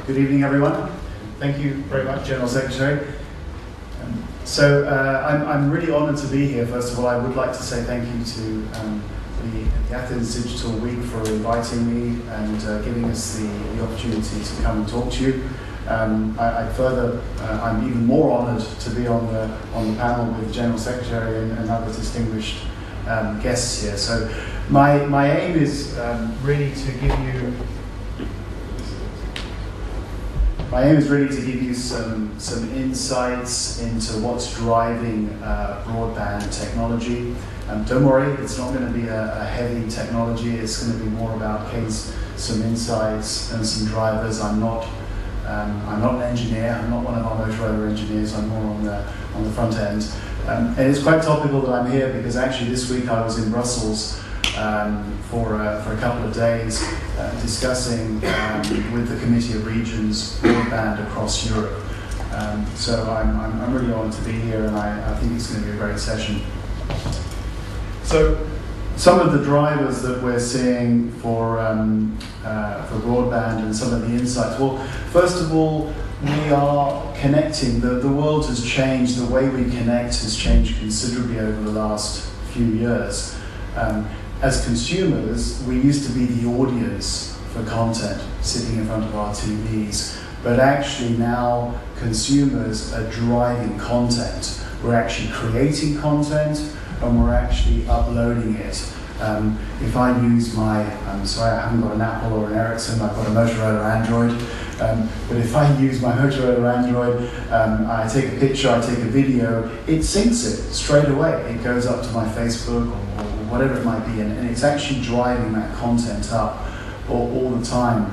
Good evening, everyone. Thank you very much, General Secretary. I'm really honoured to be here. First of all, I would like to say thank you to the Athens Digital Week for inviting me and giving us the opportunity to come and talk to you. I'm even more honoured to be on the panel with the General Secretary and other distinguished guests here. So my aim is really to give you some insights into what's driving broadband technology. Don't worry, it's not going to be a heavy technology. It's going to be more about some insights and some drivers. I'm not an engineer. I'm not one of our Motorola engineers. I'm more on the front end. And it's quite topical that I'm here because actually this week I was in Brussels for a couple of days discussing with the Committee of Regions broadband across Europe. So I'm really honoured to be here, and I think it's going to be a great session. So some of the drivers that we're seeing for broadband and some of the insights. Well, first of all, we are connecting. The world has changed. The way we connect has changed considerably over the last few years. As consumers, we used to be the audience for content, sitting in front of our TVs. But actually now, consumers are driving content. We're actually creating content, and we're actually uploading it. If I use I'm sorry, I haven't got an Apple or an Ericsson, I've got a Motorola Android. But if I use my Motorola Android, I take a picture, I take a video, it syncs it straight away. It goes up to my Facebook or whatever it might be, and it's actually driving that content up all the time.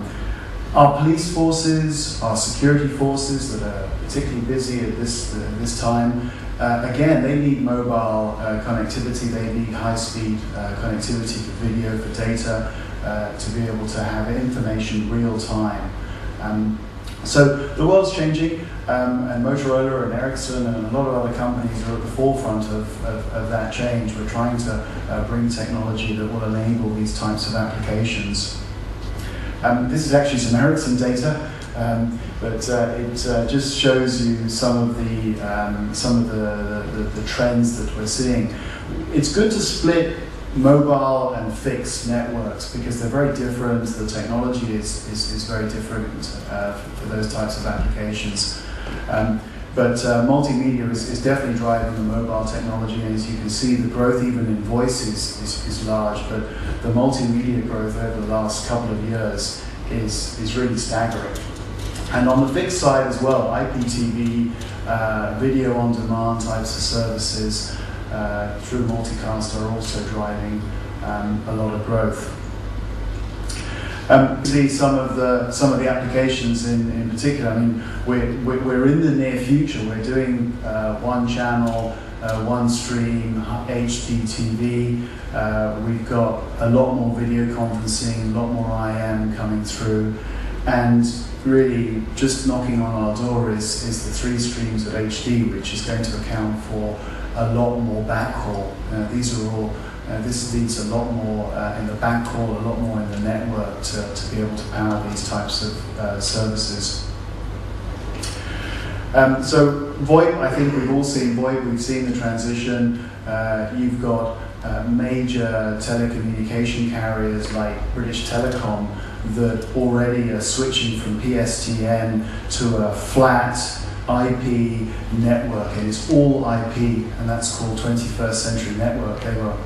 Our police forces, our security forces that are particularly busy at this time, again, they need mobile connectivity, they need high-speed connectivity for video, for data, to be able to have information real time. So the world's changing, and Motorola and Ericsson and a lot of other companies are at the forefront of that change. We're trying to bring technology that will enable these types of applications. This is actually some Ericsson data, but it just shows you some of the trends that we're seeing. It's good to split mobile and fixed networks because they're very different. The technology is very different for those types of applications. But multimedia is definitely driving the mobile technology, and as you can see, the growth even in voice is large, but the multimedia growth over the last couple of years is really staggering. And on the fixed side as well, IPTV, video on demand types of services through multicast are also driving a lot of growth. See some of the applications in particular. I mean, we're in the near future. We're doing one channel, one stream, HD TV. We've got a lot more video conferencing, a lot more IM coming through, and really just knocking on our door is the 3 streams of HD, which is going to account for a lot more backhaul. This needs a lot more in the backhaul, a lot more in the network to be able to power these types of services. So VoIP, I think we've all seen VoIP, we've seen the transition. You've got major telecommunication carriers like British Telecom that already are switching from PSTN to a flat IP network, and it's all IP, and that's called 21st Century Network. They were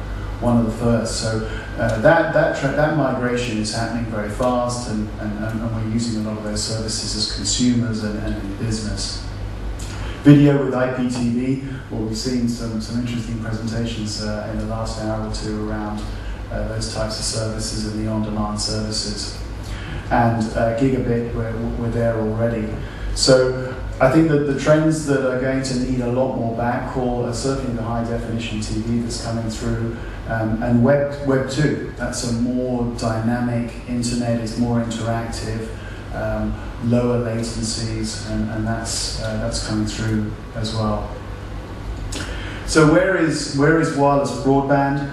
one of the first. So that migration is happening very fast, and we're using a lot of those services as consumers and in business. Video with IPTV, well, we've seen some interesting presentations in the last hour or two around those types of services and the on-demand services. And gigabit, we're there already. So I think that the trends that are going to need a lot more backhaul are certainly the high definition TV that's coming through, and Web 2. That's a more dynamic internet, it's more interactive, lower latencies, and that's coming through as well. So where is wireless broadband?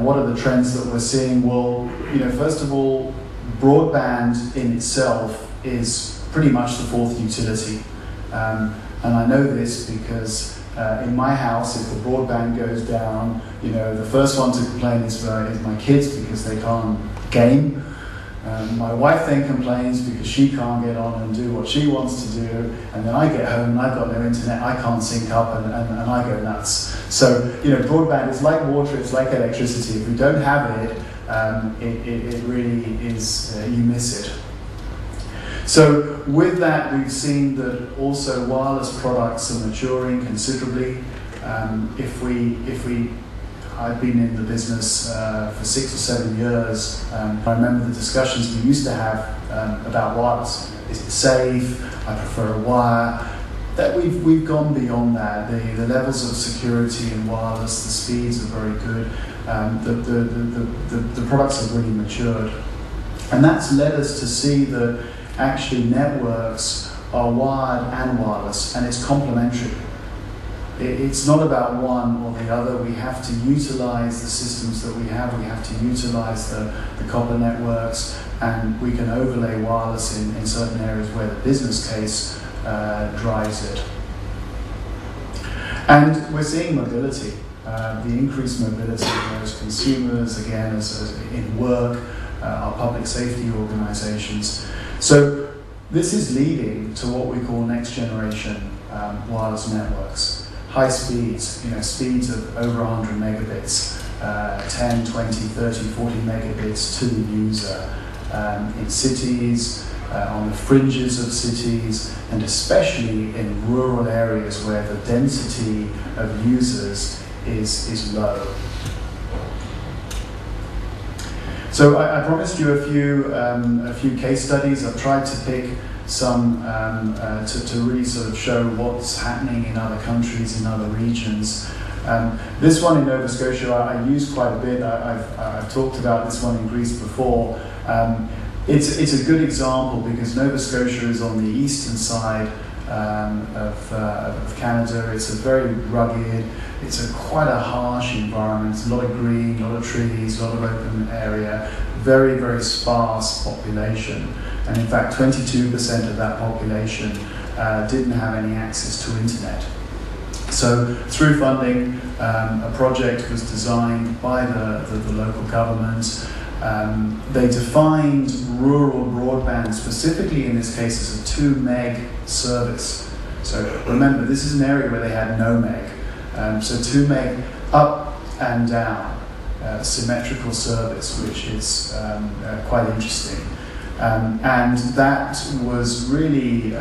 What are the trends that we're seeing? Well, first of all, broadband in itself is pretty much the fourth utility. And I know this because in my house, if the broadband goes down, the first one to complain is my kids because they can't game. My wife then complains because she can't get on and do what she wants to do, and then I get home and I've got no internet, I can't sync up, and I go nuts. So, broadband is like water, it's like electricity. If we don't have it, it really is, you miss it. So with that, we've seen that also wireless products are maturing considerably. I've been in the business for 6 or 7 years. I remember the discussions we used to have about wireless. Is it safe? I prefer a wire. That we've gone beyond that. The levels of security in wireless, the speeds are very good. The products have really matured. And that's led us to see that actually networks are wired and wireless, and it's complementary. It's not about one or the other. We have to utilize the systems that we have. We have to utilize the copper networks, and we can overlay wireless in certain areas where the business case drives it. And we're seeing mobility, the increased mobility as consumers, again, as in work, our public safety organizations. So this is leading to what we call next generation wireless networks. High speeds, speeds of over 100 megabits, 10, 20, 30, 40 megabits to the user in cities, on the fringes of cities, and especially in rural areas where the density of users is low. So I promised you a few case studies. I've tried to pick some to really sort of show what's happening in other countries, in other regions. This one in Nova Scotia I use quite a bit. I've talked about this one in Greece before. It's a good example because Nova Scotia is on the eastern side of Canada. It's a very rugged, it's quite a harsh environment. It's a lot of green, a lot of trees, a lot of open area, very, very sparse population. And in fact, 22% of that population didn't have any access to internet. So through funding, a project was designed by the local government. They defined rural broadband, specifically in this case, as a 2 meg service. So remember, this is an area where they had no meg. So 2 meg up and down, symmetrical service, which is quite interesting. And that was really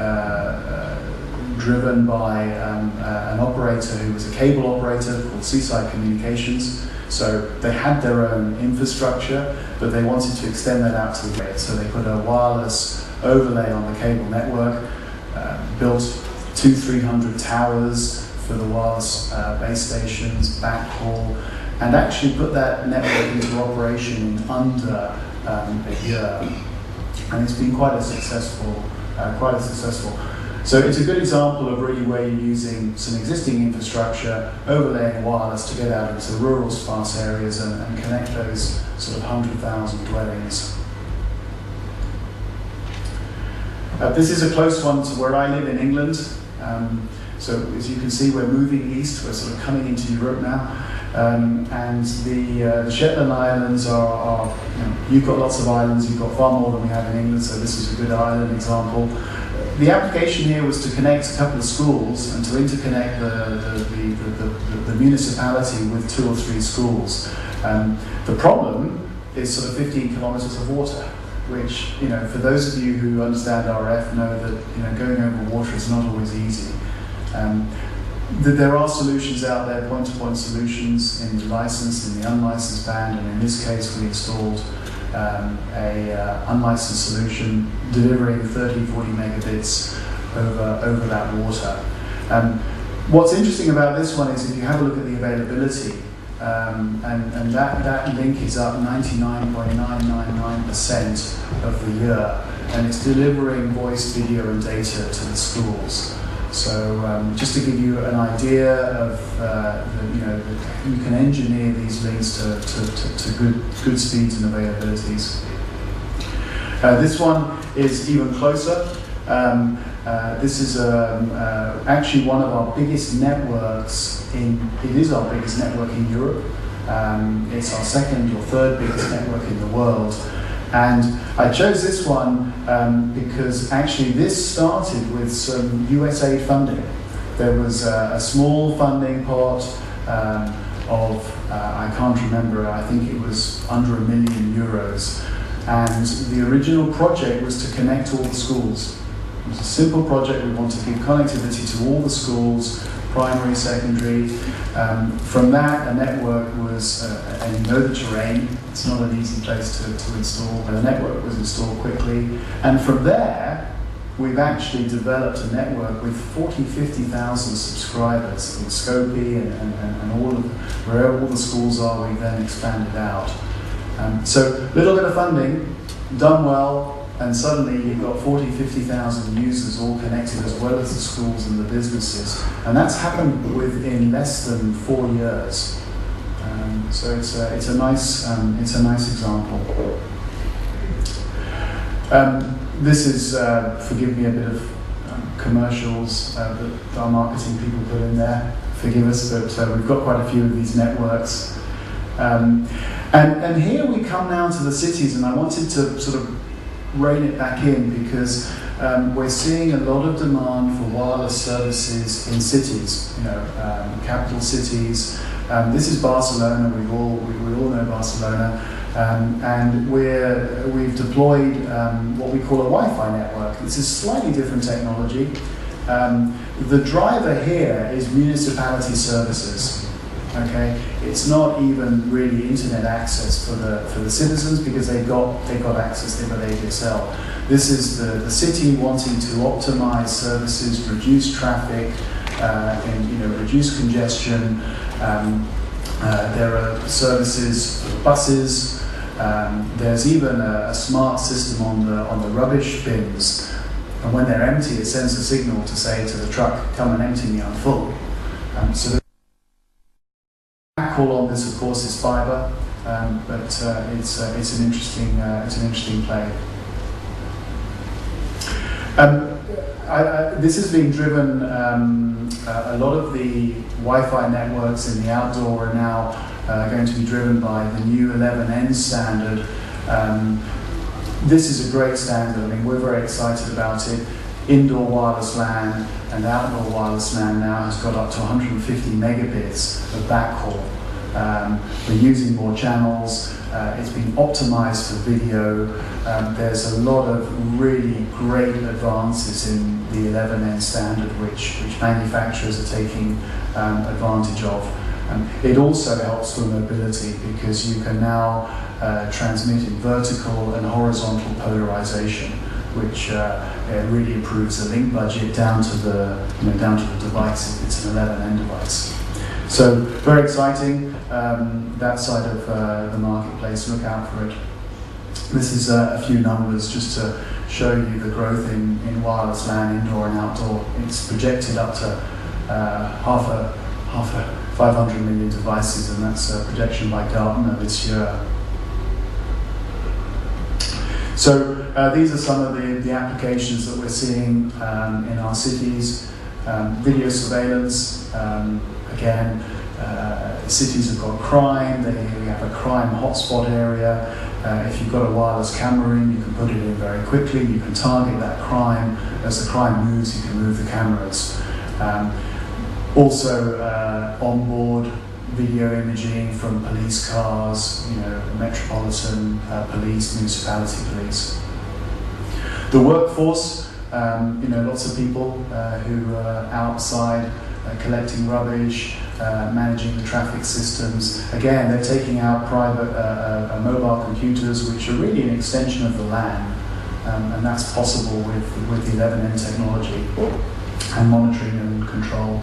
driven by an operator who was a cable operator called Seaside Communications. So they had their own infrastructure, but they wanted to extend that out to the grid. So they put a wireless overlay on the cable network, built 200-300 towers for the wireless base stations, backhaul, and actually put that network into operation in under a year. And it's been quite a successful. So it's a good example of really where you're using some existing infrastructure, overlaying wireless to get out into rural sparse areas and connect those sort of 100,000 dwellings. This is a close one to where I live in England. So as you can see, we're moving east, we're sort of coming into Europe now. And the Shetland Islands are you've got lots of islands, you've got far more than we have in England, so this is a good island example. The application here was to connect a couple of schools and to interconnect the municipality with 2 or 3 schools. The problem is sort of 15 kilometers of water, which, for those of you who understand RF know that, going over water is not always easy. There are solutions out there, point-to-point solutions in the licensed, in the unlicensed band, and in this case we installed a unlicensed solution delivering 30-40 megabits over that water. What's interesting about this one is if you have a look at the availability, and that link is up 99.999% of the year, and it's delivering voice, video, and data to the schools. So just to give you an idea of, you can engineer these links to good speeds and availabilities. This one is even closer. This is actually one of our biggest networks it is our biggest network in Europe. It's our second or third biggest network in the world. And I chose this one because actually this started with some USA funding. There was a small funding pot I can't remember, I think it was under €1 million. And the original project was to connect all the schools. It was a simple project. We wanted to give connectivity to all the schools, primary, secondary. From that, a network was, and you know the terrain, it's not an easy place to install. The network was installed quickly. And from there, we've actually developed a network with 50,000 subscribers in Skopje and all of, wherever all the schools are, we've then expanded out. So a little bit of funding, done well, and suddenly you've got 50,000 users all connected, as well as the schools and the businesses. And that's happened within less than 4 years. So it's a nice example. This is, forgive me, a bit of commercials that our marketing people put in there. Forgive us, but we've got quite a few of these networks. And here we come now to the cities, and I wanted to sort of rein it back in because we're seeing a lot of demand for wireless services in cities, capital cities. This is Barcelona. We all know Barcelona. And we've deployed what we call a Wi-Fi network. This is slightly different technology. The driver here is municipality services. Okay, it's not even really internet access for the citizens because they've got access, they've got ADSL. This is the city wanting to optimize services, reduce traffic, and reduce congestion. There are services for buses. There's even a smart system on the rubbish bins, and when they're empty, it sends a signal to say to the truck, "Come and empty me, I'm full." So the backhaul on this, of course, is fibre, but it's an interesting play. This is being driven. A lot of the Wi-Fi networks in the outdoor are now going to be driven by the new 11N standard. This is a great standard. I mean, we're very excited about it. Indoor wireless LAN and outdoor wireless LAN now has got up to 150 megabits of backhaul. We're using more channels. It's been optimized for video. There's a lot of really great advances in the 11N standard, which manufacturers are taking advantage of. It also helps for mobility because you can now transmit in vertical and horizontal polarization, which really improves the link budget down to the device if it's an 11N device. So very exciting, that side of the marketplace. Look out for it. This is a few numbers just to show you the growth in wireless LAN, indoor and outdoor. It's projected up to half a 500 million devices, and that's a projection by Gartner this year. So these are some of the applications that we're seeing in our cities. Video surveillance, again, cities have got crime, we have a crime hotspot area. If you've got a wireless camera in, you can put it in very quickly, you can target that crime. As the crime moves, you can move the cameras. Also, onboard video imaging from police cars, metropolitan police, municipality police. The workforce, lots of people who are outside collecting rubbish, managing the traffic systems. Again, they're taking out private mobile computers, which are really an extension of the LAN, and that's possible with the 11N technology and monitoring and control.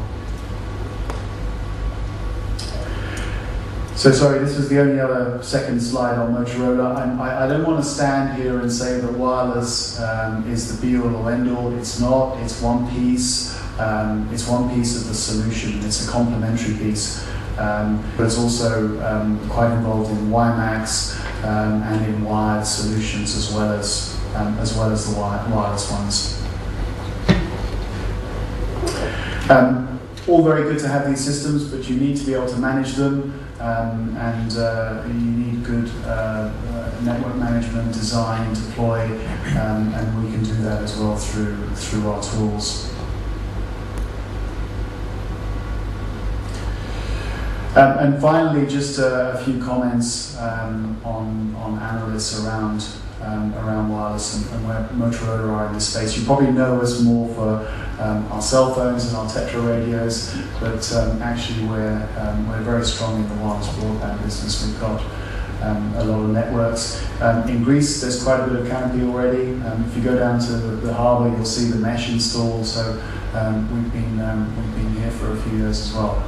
So sorry, this was the only other second slide on Motorola. I don't want to stand here and say that wireless is the be-all or end-all. It's not. It's one piece. It's one piece of the solution. It's a complementary piece. But it's also quite involved in WiMAX and in wired solutions as well as as well as the wireless ones. All very good to have these systems, but you need to be able to manage them, and you need good network management, design, deploy, and we can do that as well through our tools. And finally, just a few comments on analysts around wireless and where Motorola are in this space. You probably know us more for our cell phones and our Tetra radios, but actually we're very strong in the wireless broadband business. We've got a lot of networks. In Greece, there's quite a bit of canopy already. If you go down to the harbour, you'll see the mesh installed. So we've been here for a few years as well.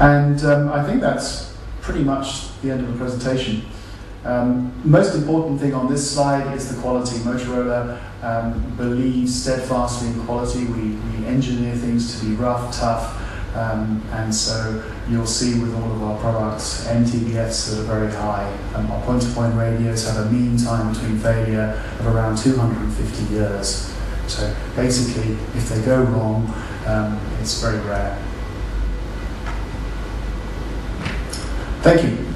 And I think that's pretty much the end of the presentation. Most important thing on this slide is the quality. Motorola believes steadfastly in quality. We engineer things to be rough, tough, and so you'll see with all of our products MTBFs that are very high. Our point-to-point radios have a mean time between failure of around 250 years. So basically, if they go wrong, it's very rare. Thank you.